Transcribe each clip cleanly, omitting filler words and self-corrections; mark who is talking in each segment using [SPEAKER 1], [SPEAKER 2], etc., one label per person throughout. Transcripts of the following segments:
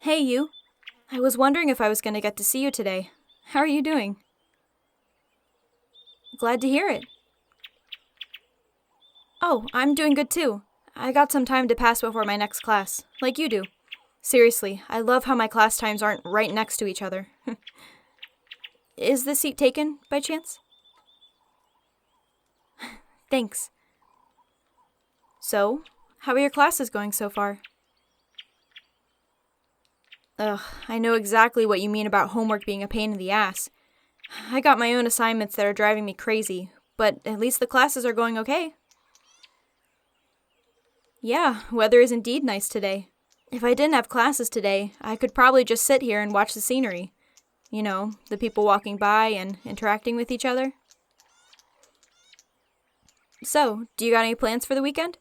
[SPEAKER 1] Hey, you. I was wondering if I was going to get to see you today. How are you doing? Glad to hear it. Oh, I'm doing good too. I got some time to pass before my next class, like you do. Seriously, I love how my class times aren't right next to each other. Is the seat taken, by chance? Thanks. So, how are your classes going so far? Ugh, I know exactly what you mean about homework being a pain in the ass. I got my own assignments that are driving me crazy, but at least the classes are going okay. Yeah, weather is indeed nice today. If I didn't have classes today, I could probably just sit here and watch the scenery. You know, the people walking by and interacting with each other. So, do you got any plans for the weekend?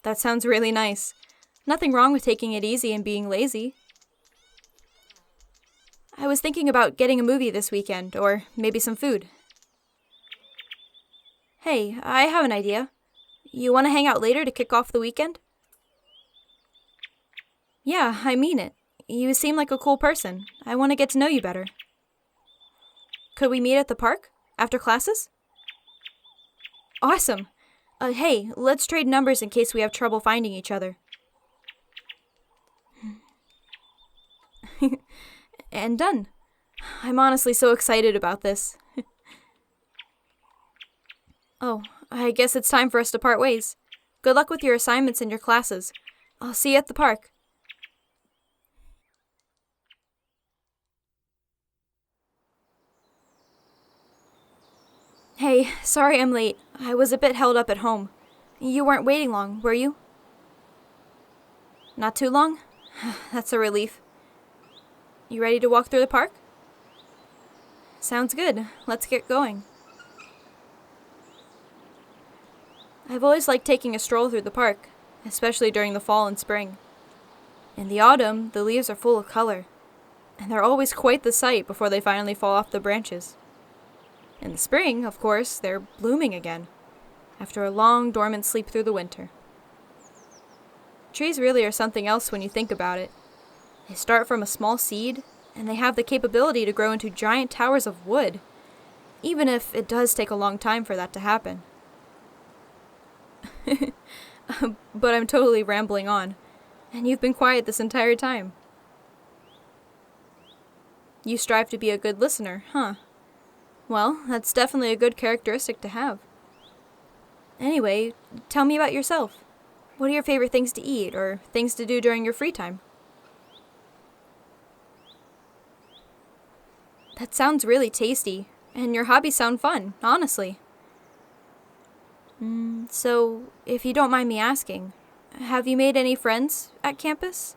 [SPEAKER 1] That sounds really nice. Nothing wrong with taking it easy and being lazy. I was thinking about getting a movie this weekend, or maybe some food. Hey, I have an idea. You want to hang out later to kick off the weekend? Yeah, I mean it. You seem like a cool person. I want to get to know you better. Could we meet at the park? After classes? Awesome! Hey, let's trade numbers in case we have trouble finding each other. And done. I'm honestly so excited about this. Oh, I guess it's time for us to part ways. Good luck with your assignments and your classes. I'll see you at the park. Hey, sorry I'm late. I was a bit held up at home. You weren't waiting long, were you? Not too long? That's a relief. You ready to walk through the park? Sounds good. Let's get going. I've always liked taking a stroll through the park, especially during the fall and spring. In the autumn, the leaves are full of color, and they're always quite the sight before they finally fall off the branches. In the spring, of course, they're blooming again, after a long dormant sleep through the winter. Trees really are something else when you think about it. They start from a small seed, and they have the capability to grow into giant towers of wood, even if it does take a long time for that to happen. But I'm totally rambling on, and you've been quiet this entire time. You strive to be a good listener, huh? Well, that's definitely a good characteristic to have. Anyway, tell me about yourself. What are your favorite things to eat, or things to do during your free time? That sounds really tasty, and your hobbies sound fun, honestly. So, if you don't mind me asking, have you made any friends at campus?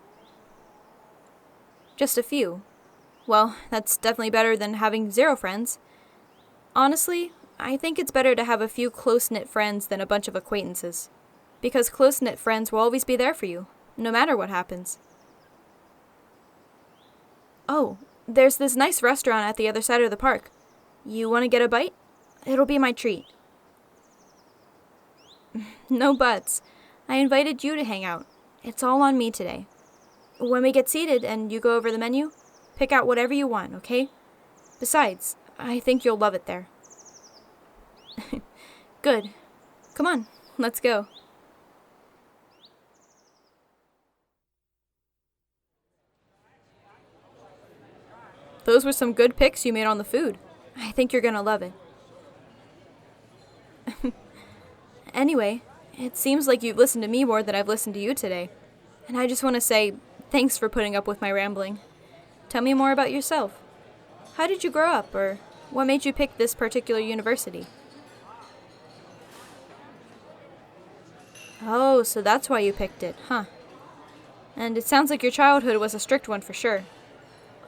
[SPEAKER 1] Just a few. Well, that's definitely better than having 0 friends. Honestly, I think it's better to have a few close-knit friends than a bunch of acquaintances. Because close-knit friends will always be there for you, no matter what happens. Oh, there's this nice restaurant at the other side of the park. You want to get a bite? It'll be my treat. No buts. I invited you to hang out. It's all on me today. When we get seated and you go over the menu, pick out whatever you want, okay? Besides, I think you'll love it there. Good. Come on, let's go. Those were some good picks you made on the food. I think you're gonna love it. Anyway, it seems like you've listened to me more than I've listened to you today. And I just want to say, thanks for putting up with my rambling. Tell me more about yourself. How did you grow up, or what made you pick this particular university? Oh, so that's why you picked it, huh? And it sounds like your childhood was a strict one for sure.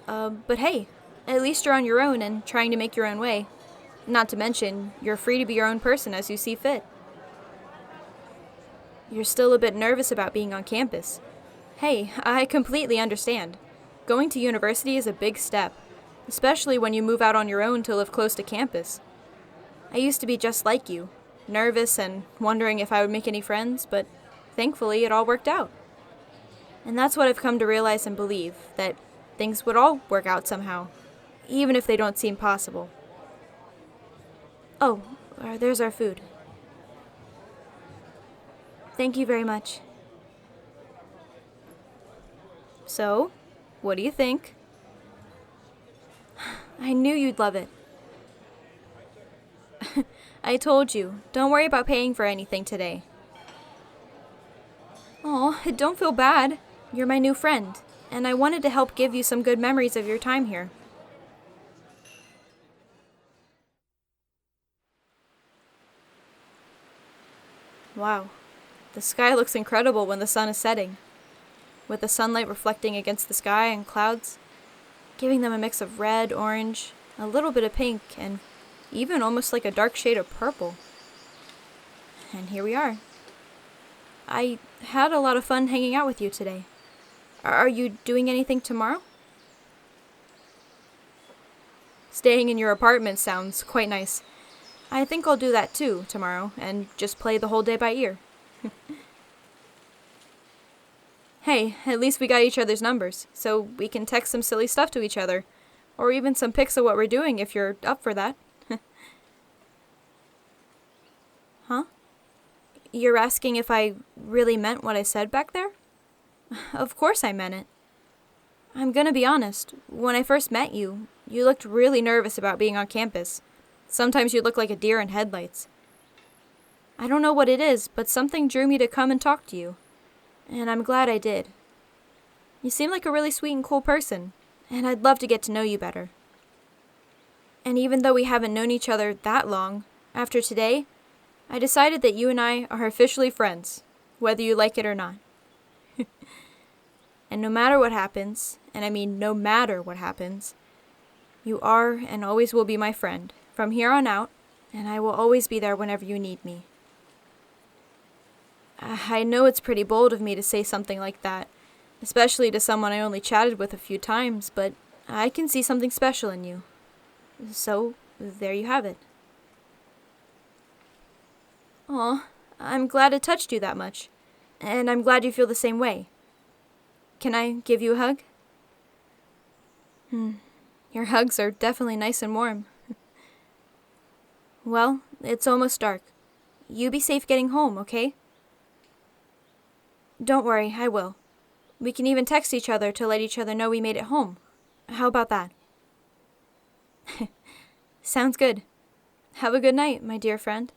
[SPEAKER 1] But hey, at least you're on your own and trying to make your own way. Not to mention, you're free to be your own person as you see fit. You're still a bit nervous about being on campus. Hey, I completely understand. Going to university is a big step, especially when you move out on your own to live close to campus. I used to be just like you, nervous and wondering if I would make any friends, but thankfully it all worked out. And that's what I've come to realize and believe, that things would all work out somehow, even if they don't seem possible. Oh, there's our food. Thank you very much. So, what do you think? I knew you'd love it. I told you, don't worry about paying for anything today. Aw, don't feel bad. You're my new friend, and I wanted to help give you some good memories of your time here. Wow, the sky looks incredible when the sun is setting, with the sunlight reflecting against the sky and clouds, giving them a mix of red, orange, a little bit of pink, and even almost like a dark shade of purple. And here we are. I had a lot of fun hanging out with you today. Are you doing anything tomorrow? Staying in your apartment sounds quite nice. I think I'll do that too tomorrow, and just play the whole day by ear. Hey, at least we got each other's numbers, so we can text some silly stuff to each other, or even some pics of what we're doing if you're up for that. Huh? You're asking if I really meant what I said back there? Of course I meant it. I'm gonna be honest, when I first met you, you looked really nervous about being on campus. Sometimes you look like a deer in headlights. I don't know what it is, but something drew me to come and talk to you. And I'm glad I did. You seem like a really sweet and cool person, and I'd love to get to know you better. And even though we haven't known each other that long, after today, I decided that you and I are officially friends, whether you like it or not. And no matter what happens, and I mean no matter what happens, you are and always will be my friend, from here on out, and I will always be there whenever you need me. I know it's pretty bold of me to say something like that, especially to someone I only chatted with a few times, but I can see something special in you. So, there you have it. Aw, I'm glad it touched you that much, and I'm glad you feel the same way. Can I give you a hug? Your hugs are definitely nice and warm. Well, it's almost dark. You be safe getting home, okay? Don't worry, I will. We can even text each other to let each other know we made it home. How about that? Sounds good. Have a good night, my dear friend.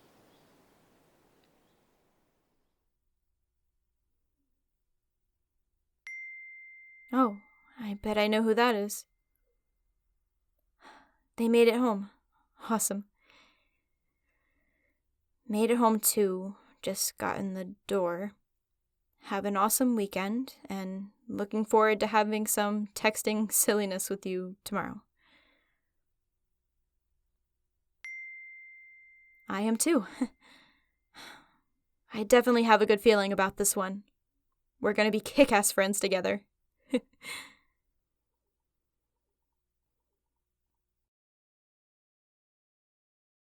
[SPEAKER 1] Oh, I bet I know who that is. They made it home. Awesome. Made it home too. Just got in the door. Have an awesome weekend, and looking forward to having some texting silliness with you tomorrow. I am too. I definitely have a good feeling about this one. We're gonna be kick-ass friends together.